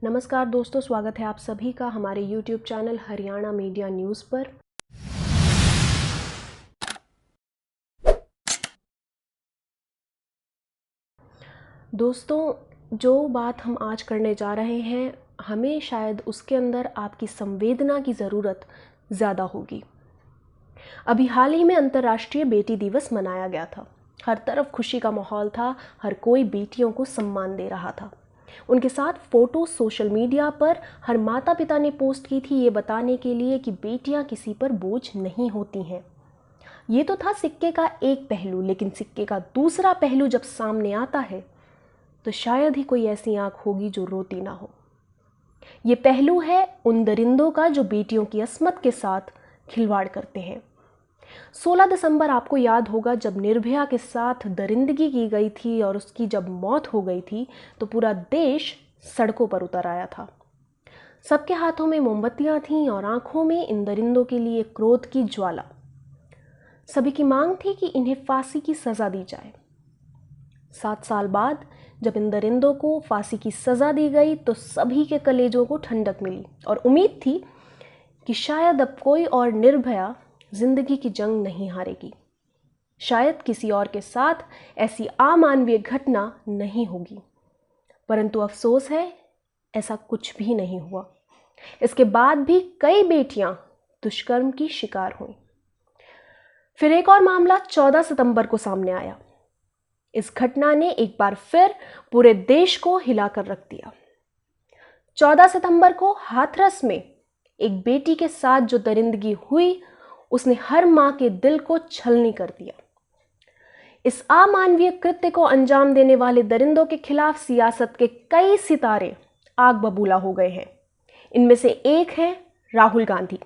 नमस्कार दोस्तों, स्वागत है आप सभी का हमारे YouTube channel Haryana media news पर। दोस्तों, जो बात हम आज करने जा रहे हैं, हमें शायद उसके अंदर आपकी संवेदना की ज़रूरत ज़्यादा होगी। अभी हाल ही में अंतर्राष्ट्रीय बेटी दिवस मनाया गया था। हर तरफ खुशी का माहौल था, हर कोई बेटियों को सम्मान दे रहा था। उनके साथ फ़ोटो सोशल मीडिया पर हर माता पिता ने पोस्ट की थी, ये बताने के लिए कि बेटियां किसी पर बोझ नहीं होती हैं। ये तो था सिक्के का एक पहलू, लेकिन सिक्के का दूसरा पहलू जब सामने आता है तो शायद ही कोई ऐसी आंख होगी जो रोती ना हो। ये पहलू है उन दरिंदों का जो बेटियों की अस्मत के साथ खिलवाड़ करते हैं। 16 दिसंबर आपको याद होगा, जब निर्भया के साथ दरिंदगी की गई थी और उसकी जब मौत हो गई थी तो पूरा देश सड़कों पर उतर आया था। सबके हाथों में मोमबत्तियां थीं और आंखों में इन दरिंदों के लिए क्रोध की ज्वाला। सभी की मांग थी कि इन्हें फांसी की सज़ा दी जाए। 7 साल बाद जब इन दरिंदों को फांसी की सज़ा दी गई तो सभी के कलेजों को ठंडक मिली और उम्मीद थी कि शायद अब कोई और निर्भया जिंदगी की जंग नहीं हारेगी। शायद किसी और के साथ ऐसी अमानवीय घटना नहीं होगी। परंतु अफसोस है, ऐसा कुछ भी नहीं हुआ। इसके बाद भी कई बेटियां दुष्कर्म की शिकार हुईं। फिर एक और मामला 14 सितंबर को सामने आया। इस घटना ने एक बार फिर पूरे देश को हिलाकर रख दिया। 14 सितंबर को हाथरस में एक बेटी के साथ जो दरिंदगी हुई, उसने हर मां के दिल को छलनी कर दिया। इस अमानवीय कृत्य को अंजाम देने वाले दरिंदों के खिलाफ सियासत के कई सितारे आग बबूला हो गए हैं। इनमें से एक है राहुल गांधी।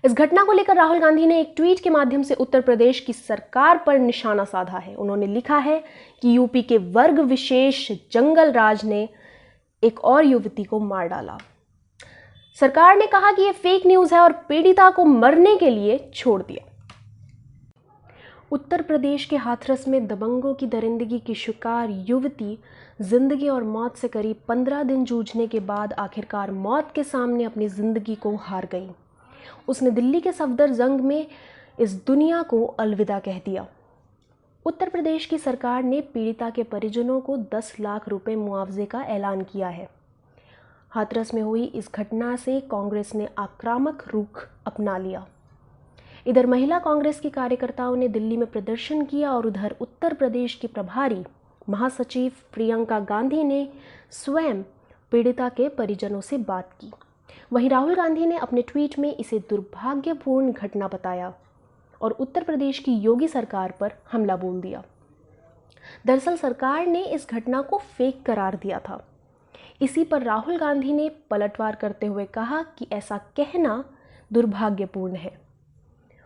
इस घटना को लेकर राहुल गांधी ने एक ट्वीट के माध्यम से उत्तर प्रदेश की सरकार पर निशाना साधा है। उन्होंने लिखा है कि यूपी के वर्ग विशेष जंगल राज ने एक और युवती को मार डाला। सरकार ने कहा कि यह फेक न्यूज़ है और पीड़िता को मरने के लिए छोड़ दिया। उत्तर प्रदेश के हाथरस में दबंगों की दरिंदगी की शिकार युवती जिंदगी और मौत से करीब 15 दिन जूझने के बाद आखिरकार मौत के सामने अपनी जिंदगी को हार गई। उसने दिल्ली के सफदरजंग में इस दुनिया को अलविदा कह दिया। उत्तर प्रदेश की सरकार ने पीड़िता के परिजनों को 10 लाख रुपए मुआवजे का ऐलान किया है। हाथरस में हुई इस घटना से कांग्रेस ने आक्रामक रुख अपना लिया। इधर महिला कांग्रेस की कार्यकर्ताओं ने दिल्ली में प्रदर्शन किया और उधर उत्तर प्रदेश की प्रभारी महासचिव प्रियंका गांधी ने स्वयं पीड़िता के परिजनों से बात की। वहीं राहुल गांधी ने अपने ट्वीट में इसे दुर्भाग्यपूर्ण घटना बताया और उत्तर प्रदेश की योगी सरकार पर हमला बोल दिया। दरअसल सरकार ने इस घटना को फेक करार दिया था। इसी पर राहुल गांधी ने पलटवार करते हुए कहा कि ऐसा कहना दुर्भाग्यपूर्ण है।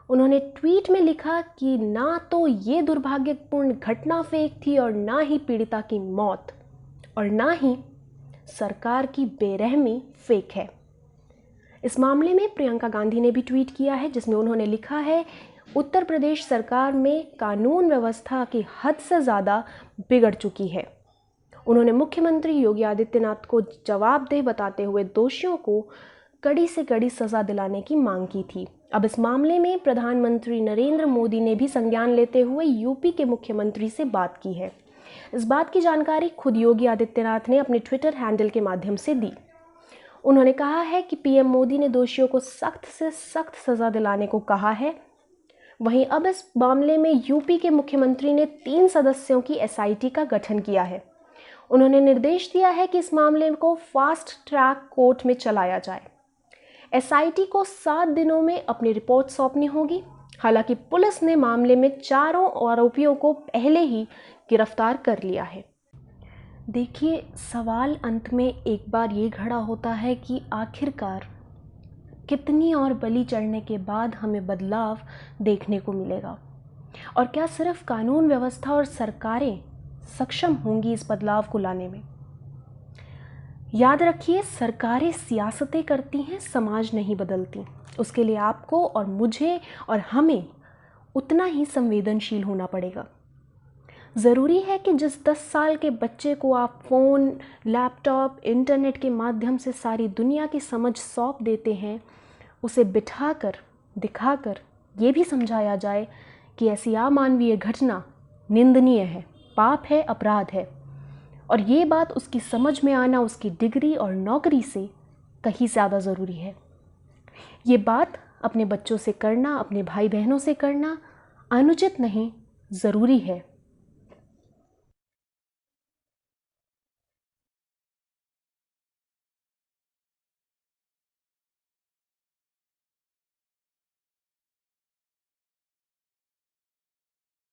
उन्होंने ट्वीट में लिखा कि ना तो ये दुर्भाग्यपूर्ण घटना फेक थी और ना ही पीड़िता की मौत और ना ही सरकार की बेरहमी फेक है। इस मामले में प्रियंका गांधी ने भी ट्वीट किया है, जिसमें उन्होंने लिखा है, उत्तर प्रदेश सरकार में कानून व्यवस्था की हद से ज़्यादा बिगड़ चुकी है। उन्होंने मुख्यमंत्री योगी आदित्यनाथ को जवाबदेह बताते हुए दोषियों को कड़ी से कड़ी सज़ा दिलाने की मांग की थी। अब इस मामले में प्रधानमंत्री नरेंद्र मोदी ने भी संज्ञान लेते हुए यूपी के मुख्यमंत्री से बात की है। इस बात की जानकारी खुद योगी आदित्यनाथ ने अपने ट्विटर हैंडल के माध्यम से दी। उन्होंने कहा है कि पीएम मोदी ने दोषियों को सख्त से सख्त सज़ा दिलाने को कहा है। वहीं अब इस मामले में यूपी के मुख्यमंत्री ने 3 सदस्यों की एसआईटी का गठन किया है। उन्होंने निर्देश दिया है कि इस मामले को फास्ट ट्रैक कोर्ट में चलाया जाए। एसआईटी को 7 दिनों में अपनी रिपोर्ट सौंपनी होगी। हालांकि पुलिस ने मामले में 4 आरोपियों को पहले ही गिरफ्तार कर लिया है। देखिए, सवाल अंत में एक बार ये खड़ा होता है कि आखिरकार कितनी और बलि चढ़ने के बाद हमें बदलाव देखने को मिलेगा, और क्या सिर्फ कानून व्यवस्था और सरकारें सक्षम होंगी इस बदलाव को लाने में। याद रखिए, सरकारें सियासतें करती हैं, समाज नहीं बदलती। उसके लिए आपको और मुझे और हमें उतना ही संवेदनशील होना पड़ेगा। ज़रूरी है कि जिस 10 साल के बच्चे को आप फ़ोन, लैपटॉप, इंटरनेट के माध्यम से सारी दुनिया की समझ सौंप देते हैं, उसे बिठाकर, दिखाकर ये भी समझाया जाए कि ऐसी अमानवीय घटना निंदनीय है, पाप है, अपराध है। और ये बात उसकी समझ में आना उसकी डिग्री और नौकरी से कहीं ज़्यादा ज़रूरी है। ये बात अपने बच्चों से करना, अपने भाई बहनों से करना अनुचित नहीं, ज़रूरी है।